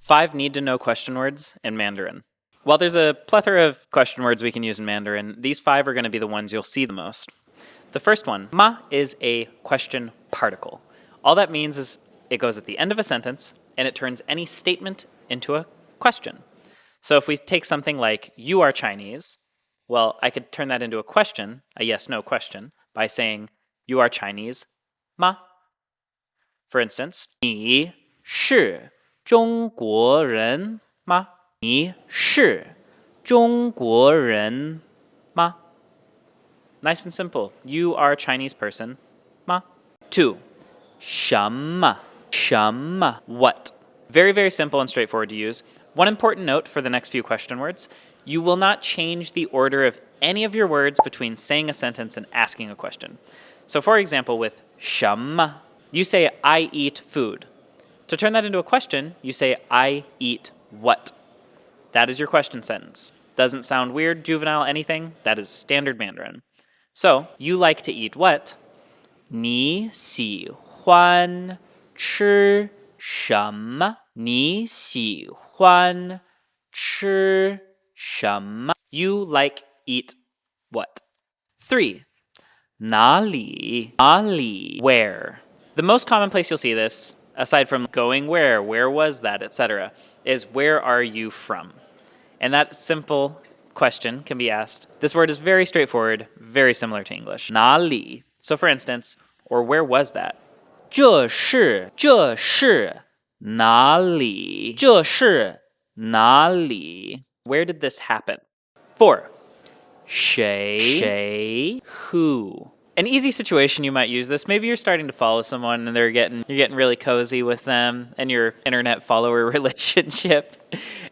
5 need-to-know question words in Mandarin. While there's a plethora of question words we can use in Mandarin, these 5 are going to be the ones you'll see the most. The first one, ma, is a question particle. All that means is it goes at the end of a sentence and it turns any statement into a question. So if we take something like, you are Chinese, well, I could turn that into a question, a yes-no question, by saying, you are Chinese, ma? For instance, 你是中国人吗? 你是中国人吗? Nice and simple. You are a Chinese person, ma? 2. 什么? 什么? What? Very, very simple and straightforward to use. One important note for the next few question words. You will not change the order of any of your words between saying a sentence and asking a question. So for example, with 什么, you say, I eat food. To turn that into a question, you say, I eat what? That is your question sentence. Doesn't sound weird, juvenile, anything. That is standard Mandarin. So, you like to eat what? 你喜欢吃什么? 你喜欢吃什么? You like eat what? 3. 哪里? 哪里? Where? The most common place you'll see this, aside from going where was that, etc., is where are you from? And that simple question can be asked. This word is very straightforward, very similar to English. 哪里? So for instance, or where was that? 这是哪里? 这是哪里? Where did this happen? 4. 谁? Who? An easy situation you might use this. Maybe you're starting to follow someone and you're getting really cozy with them and your internet follower relationship.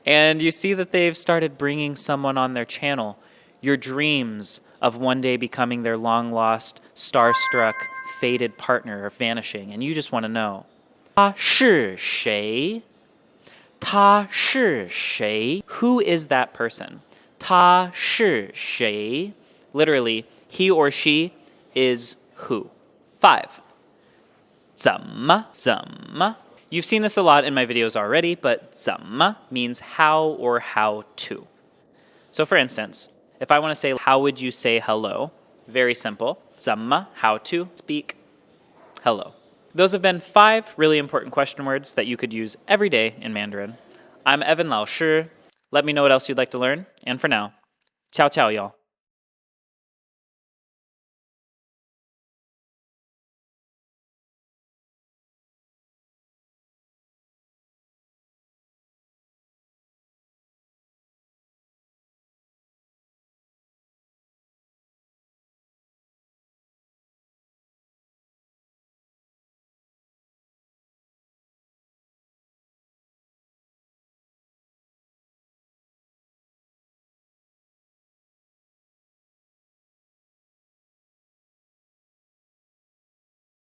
And you see that they've started bringing someone on their channel. Your dreams of one day becoming their long-lost, starstruck, fated partner are vanishing. And you just want to know. 他是谁? 他是谁? Who is that person? 他是谁? Literally, he or she is who. 5. 怎么? You've seen this a lot in my videos already, but 怎么 means how or how to. So for instance, if I want to say, how would you say hello? Very simple. 怎么, how to speak hello. Those have been 5 really important question words that you could use every day in Mandarin. I'm Evan Lao Shi. Let me know what else you'd like to learn. And for now, ciao ciao, y'all.